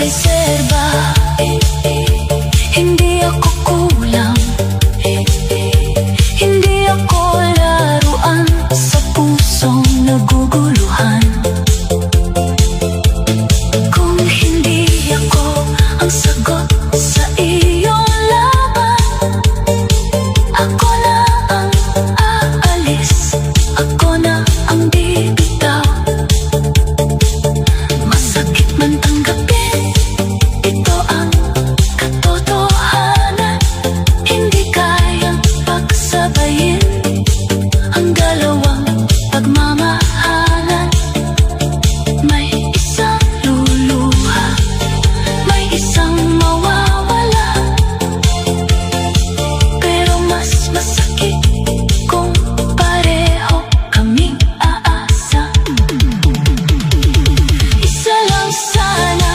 reserba. Hindi ako kulang, hindi ako laruan sa pusong naguguluhan. Kung hindi ako ang sagot sa iyong laban, ako na ang aalis, ako na ang bibitaw. Masakit man tanggapin, ito ang katotohanan. Hindi kayang pagsabayin ang dalawang pagmamahalan. May isang luluha, may isang mawawala, pero mas masakit kung pareho kaming aasa. Isa lang sana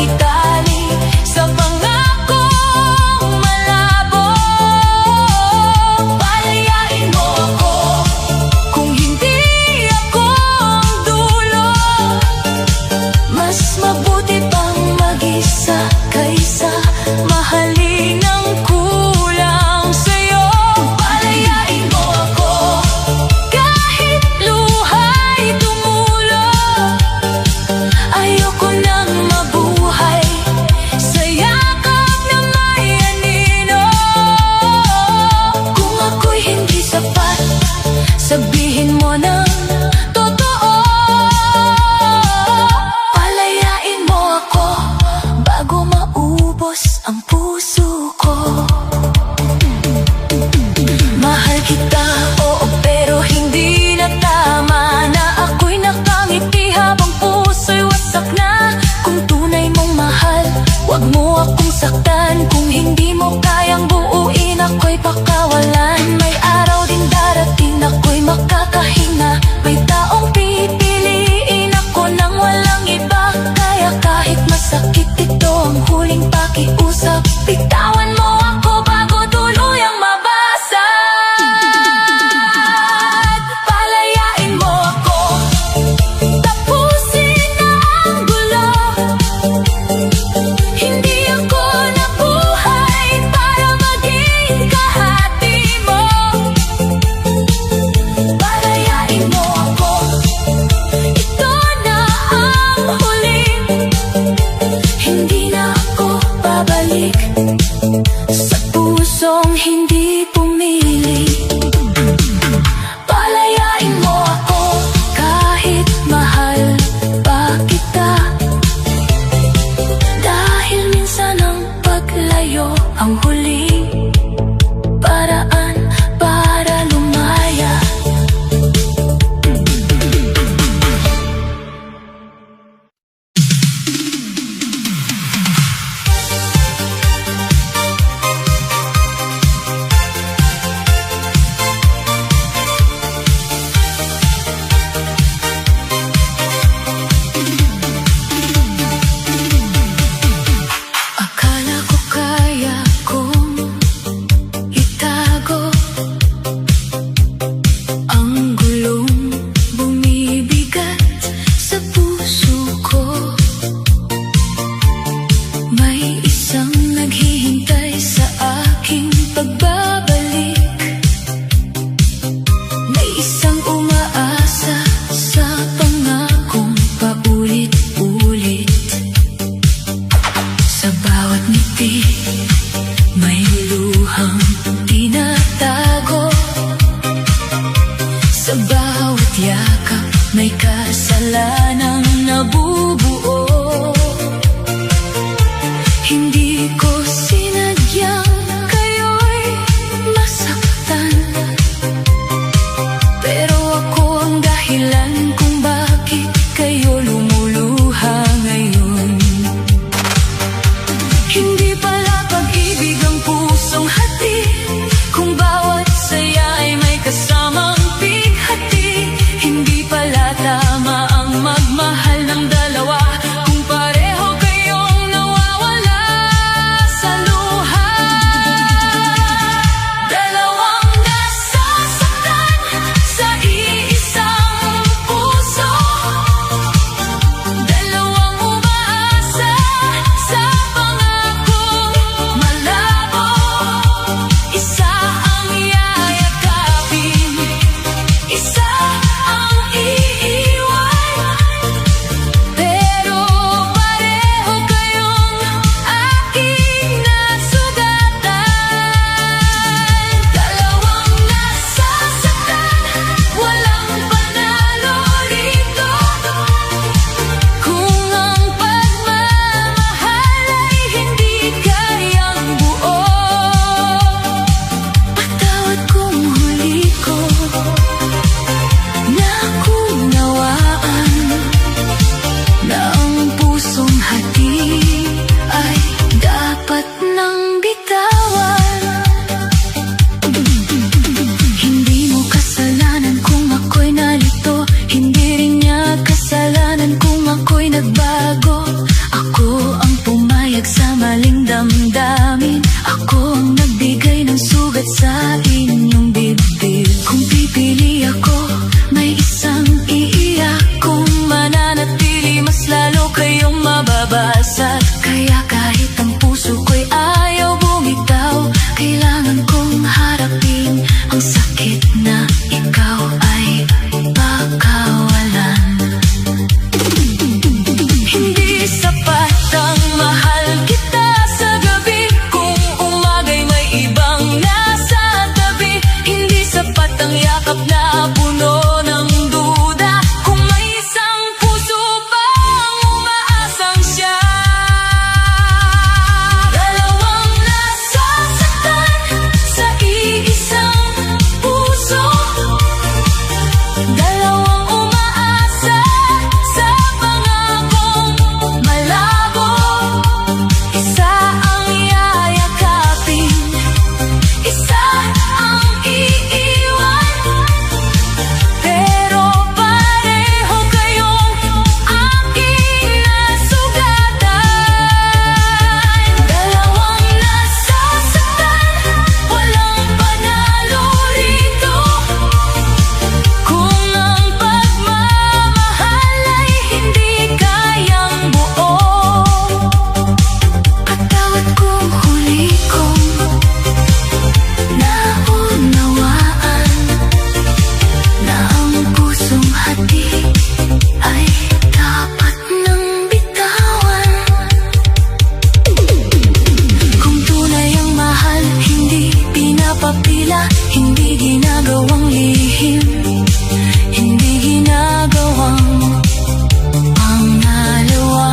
makitali sa pangakong malabo. Palayain mo ako kung hindi ako ang dulo. Mas mabuti pang mag-isa kaysa mahalin ng kulang sa'yo. Palayain mo ako kahit luha'y tumulo. Ayoko nang mabuhay sa yakap na may anino. Kung ako'y hindi sapat, sabihin mo ng totoo. Palayain mo ako bago maubos ang puso ko. Mahal kita, oo, pero hindi na tama na ako'y nakangiti habang puso'y wasak na. Kung tunay mong mahal, wag mo akong saktan. Kung hindi mo kayang buuin, ako'y pakawalan. May araw din darating, ako'y makakahinga. May taong pipiliin ako nang walang iba. Kaya kahit masakit ito ang huling pakiusap, bitawan mo ako bago tuluyang mabasag. Palayain mo ako, tapusin na ang gulo. Hindi ako nabuhay para maging kahati mo. Palayain mo ako, ito na ang huling. Hindi na ako babalik sa pusong hindi pumili. Palayain mo ako kahit mahal pa kita. Dahil minsan ang paglayo ang huling paraan para lumaya. Akala ko kaya kong itago ang gulong bumibigat sa puso ko. May isang naghihintay sa aking pagbabalik. May isang umaasa sa pangakong paulit-ulit. Sa bawat ngiti, may luhang tinatago. Sa bawat yakap, may kasalanang nabubuo. Hindi ko sinadyang kayo'y masaktan, pero ako ang dahilan kung bakit kayo lumuluha ngayon. Hindi pala pag-ibig ang pusong hati, kung bawat saya ay may kasamang bighati. Hindi pala tama ang magmahal ng dalawa, kung pareho kayong nawawala sa luha. Dalawang nasasaktan sa iisang puso. Dalawang umaasa sa pangakong malabo. Isa ang yayakapin, isa ang iiwan. Pero pareho kayong aking nasugatan. Dalawang nasasaktan, walang panalo rito. Kung ang pagmamahal ay hindi kayang buo, patawad kung huli ko nakunawaan na ang pusong hati ay dapat nang bitawan. Hindi mo kasalanan kung ako'y nalito, hindi rin niya kasalanan kung ako'y nagbago. Ako ang mababasag. Kaya kahit ang puso ko'y ayaw bumitaw, kailangan kong harapin ang sakit na ikaw ay pakawalan. Hindi sapat ang mahal kita sa gabi kung umagay may ibang nasa tabi. Hindi sapat ang yakap na puno ng duda kung may isang puso pang umaasang siya. Dalawang nasasaktan sa iisang puso, dalawang umaasa sa pangakong malabo. Isa ang yayakapin, isa ang iiwan, pero pareho kayong aking nasugatan. Dalawang nasasaktan, walang panalo rito. Kung ang pagmamahal ay hindi kayang buo, patawad kong huli kong naunawaan na ang pusong hati ay dapat nang bitawan. Kung tunay ang mahal, hindi pinapapila, hindi ginagawang lihim, hindi ginagawang pangalawa.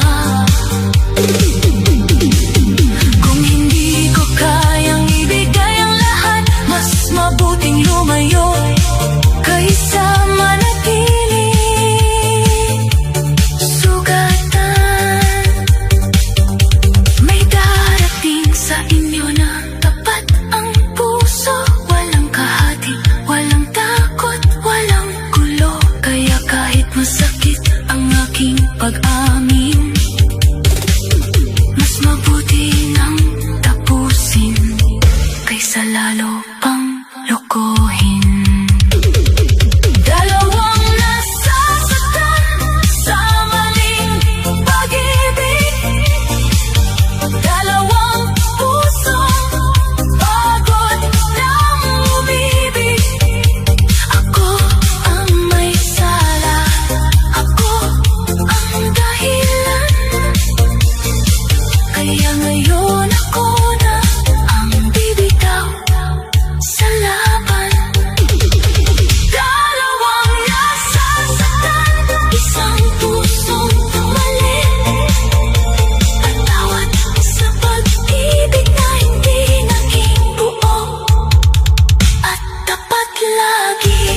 Kung hindi ko kayang ibigay ang lahat, mas mabuting lumayo kaysa manatili. Sugatan, may darating sa inyo na tapat ang puso. Walang kahati, walang takot, walang gulo. Kaya kahit masakit ang aking pag-amin, mas mabuti nang tapusin kaysa lalo pang lokohin. Dalawang nasasaktan sa maling pag-ibig, dalawang pusong pagod ng umibig. Ako ang may sala, ako ang dahilan. Kaya ngayon ako na ang bibitaw sa laban. Dalawang nasasaktan, isang pusong mali. Patawad sa pag-ibig na hindi naging buo at tapat lagi.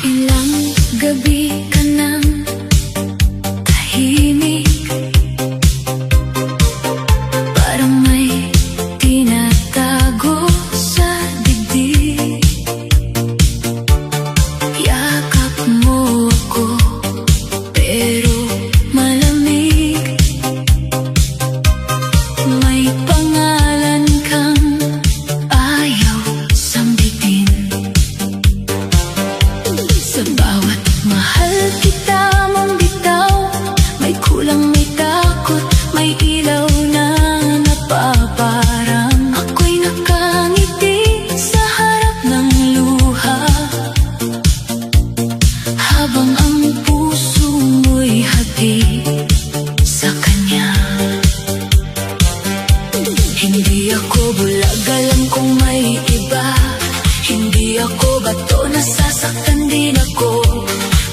Ilang gabi ka nang tahimik, parang may tinatago sa dibdib. Yakap mo ako, pero malamig. May pangalan kang ayaw sambitin. Sa bawat mahal kita mong bitaw, may kulang, may takot, may ilaw na napaparang. Ako'y nakangiti sa harap ng luha, habang ang puso mo'y hati sa kanya. Hindi ako bulag, alam kong may iba. Hindi ako bato, nasasaktan din ako.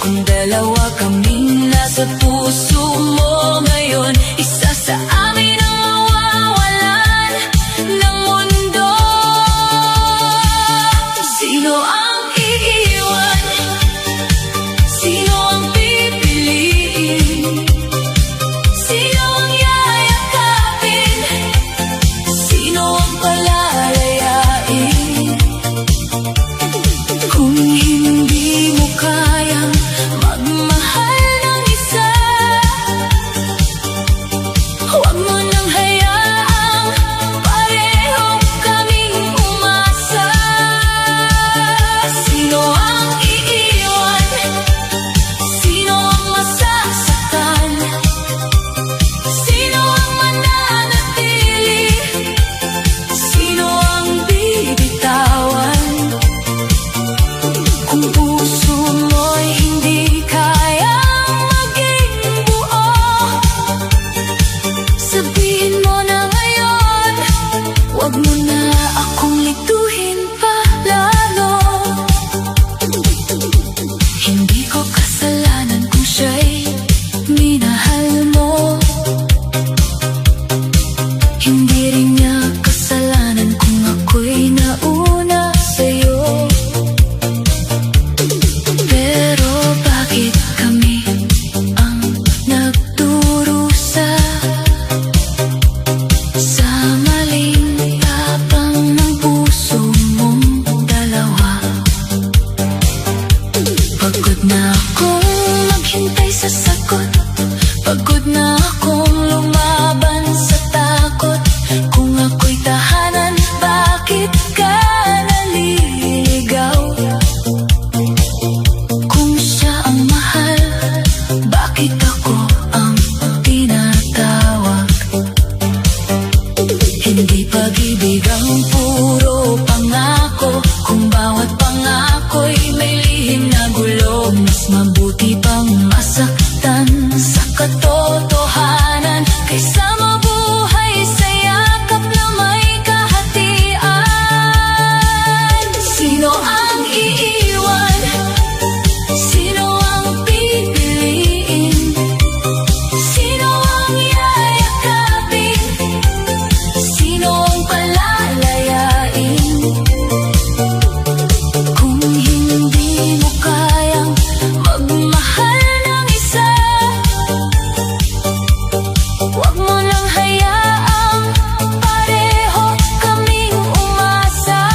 Kung dalawa kaming nasa puso mo ngayon, isa sa amin ang mawawalan ng mundo. Sino ang iiwan? Sino ang pipiliin? Sino ang yayakapin? Sino ang palalayain? Kung hindi mo kayang magmahal ng isa, huwag mo nang hayaang pareho kaming umasa. Sino ang iiwan? Sino ang masasaktan? Sino ang mananatili? Sino ang bibitawan? Kung puso mo'y hindi kayang maging buo, sabihin mo na ngayon. Huwag mo na akong lituhin pa lalo. Hindi ko kasalanan kung siya'y minahal mo. Hindi rin niya kasalanan kung ako'y nauna sa'yo. Pero bakit kami ang nagdurusa sa maling tapang ng puso mong dalawa? Pagod na akong maghintay sa sagot, pagod na akong lumaban sa takot. Kung ako'y tahanan, bakit ka naliligaw? Kung siya ang mahal, bakit ako ang tinatawag? Hindi pag-ibig ang puro pangako, kung bawat pangako'y may lihim na gulo. Mas mabuti pang masaktan sa katotohanan kaysa mabuhay sa yakap na may kahatian. Sino ang iiwan? Sino ang pipiliin? Sino ang yayakapin? Sino ang palalayain? Kung hindi mo kayang magmahal ng isa, huwag mo nang hayaang pareho kaming umasa.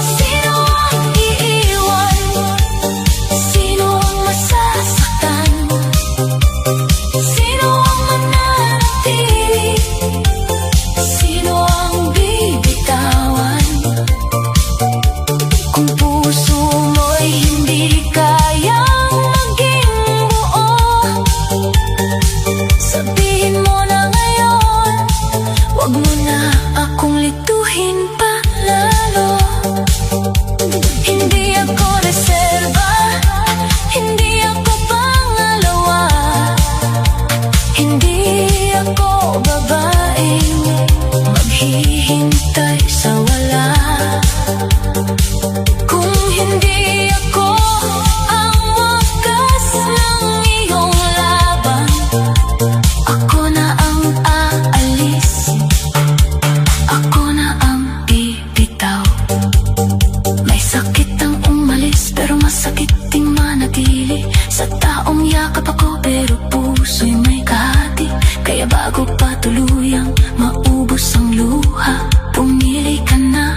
Sino ang iiwan? Sino ang masasaktan? Sino ang mananatili? Sino ang bibitawan? Kung puso mo'y hindi kayang maging buo, sabihin mo na ngayon. Huwag mo na akong lituhin pa lalo. Hindi ako reserba, hindi ako pangalawa, hindi ako babaeng maghihintay sa wala. Kung hindi ako ang wakas ng iyong laban, ako na ang aalis, ako na ang bibitaw. May sakit ang umalis, pero masakit ding manatili. Sa taong yakap ako, pero puso'y may kahati. Kaya bago pa tuluyang maubos ang luha, pumili ka na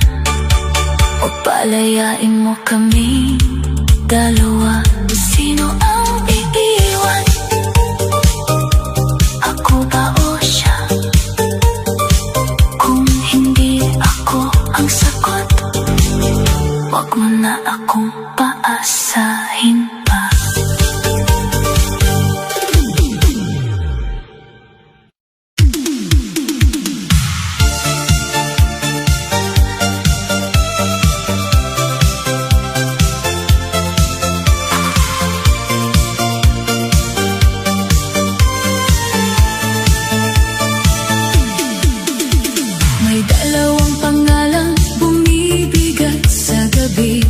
o palayain mo kami dalawa. Sino ang iiwan? Ako ba o siya? Kung hindi ako ang sagot, huwag mo na akong paasahin pa. May dalawang pangalang bumibigat sa gabi.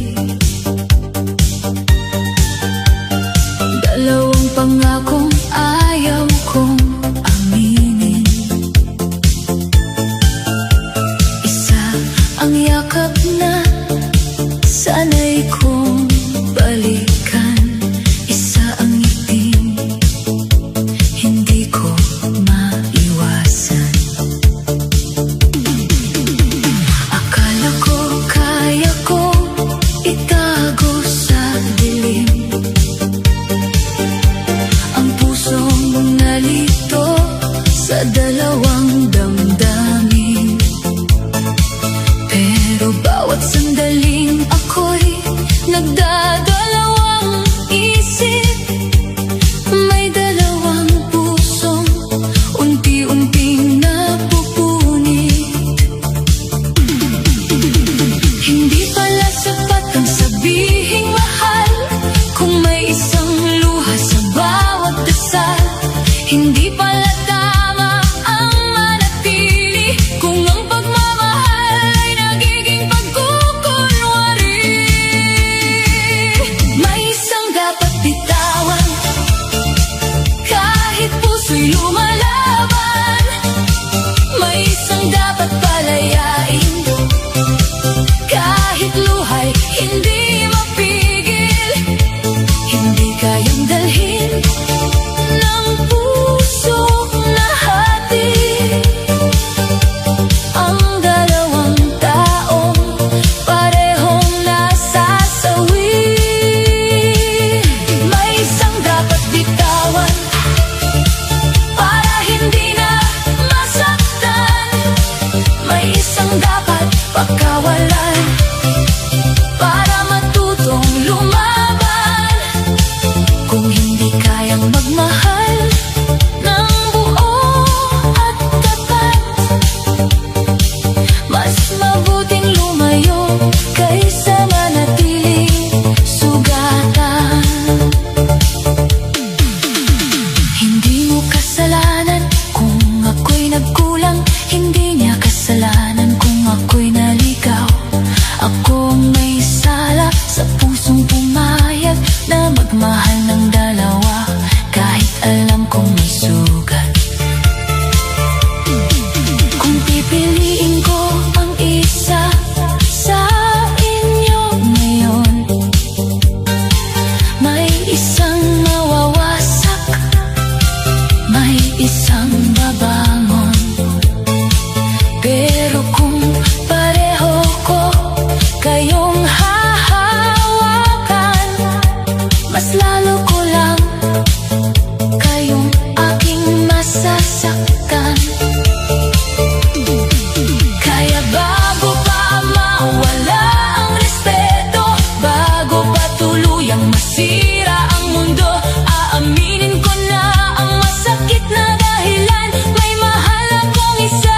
masisira ang mundo. Aaminin ko na ang masakit na dahilan. May mahal akong isa,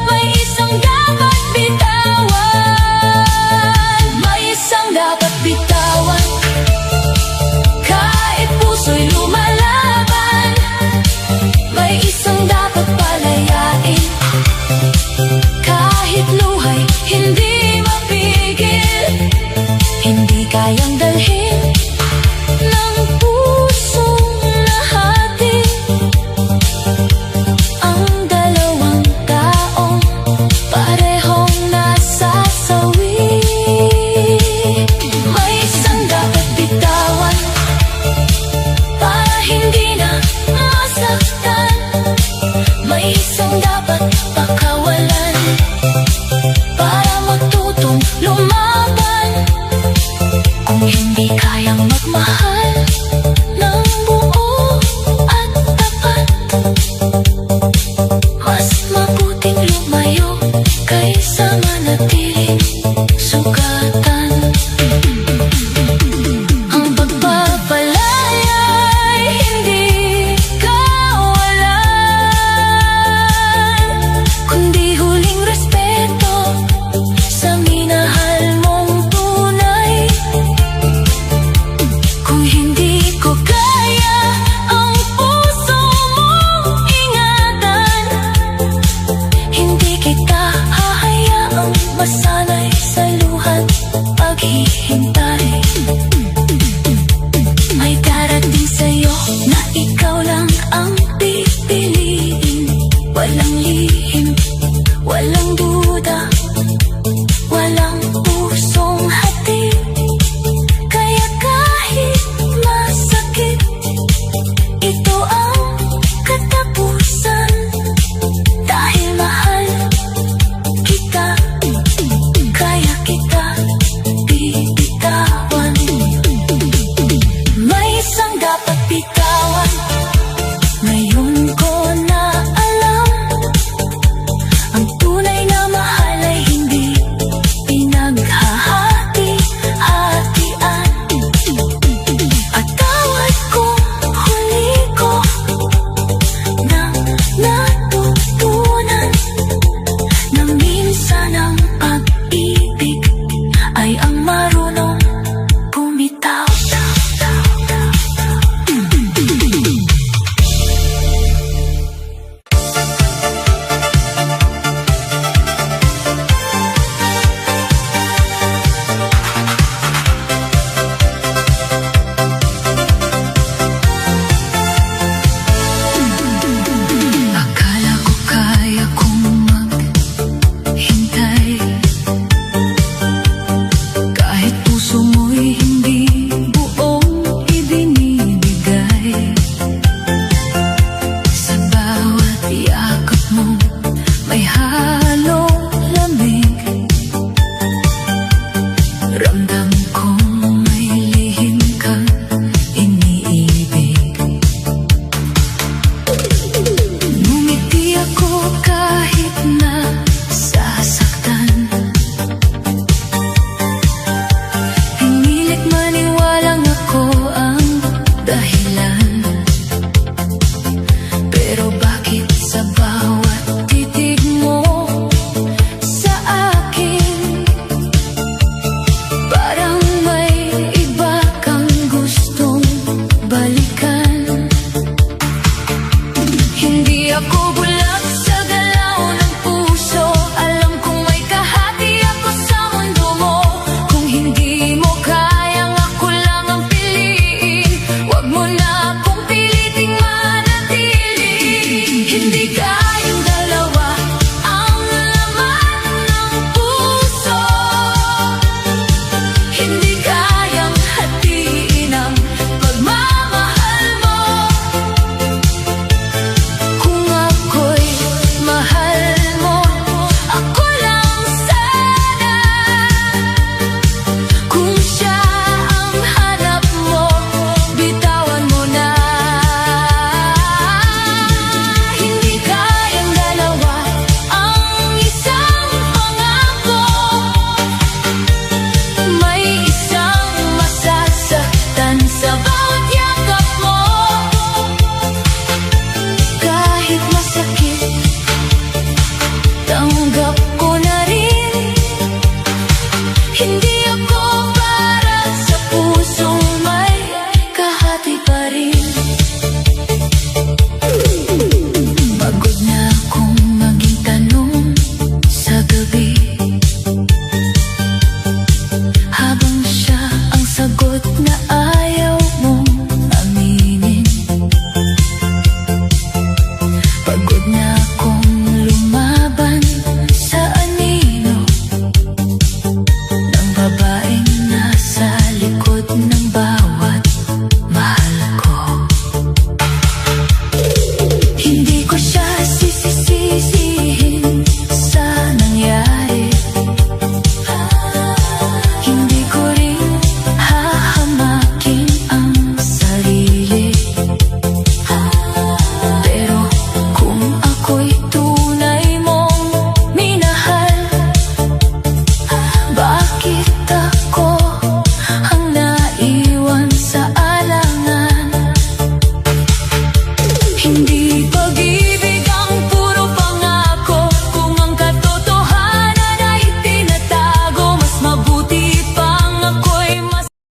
may isang dapat bitawan. May isang dapat bitawan, kahit puso'y lumalaban. May isang dapat palayain, kahit luha'y hindi mapigil. Hindi kayang dalhin ng pusong nahati ang dalawang taong parehong nasasawi. May isang dapat bitawan para hindi na masaktan. May isang dapat pakawalan para matutong lumaban. Kung hindi kayang magmahal,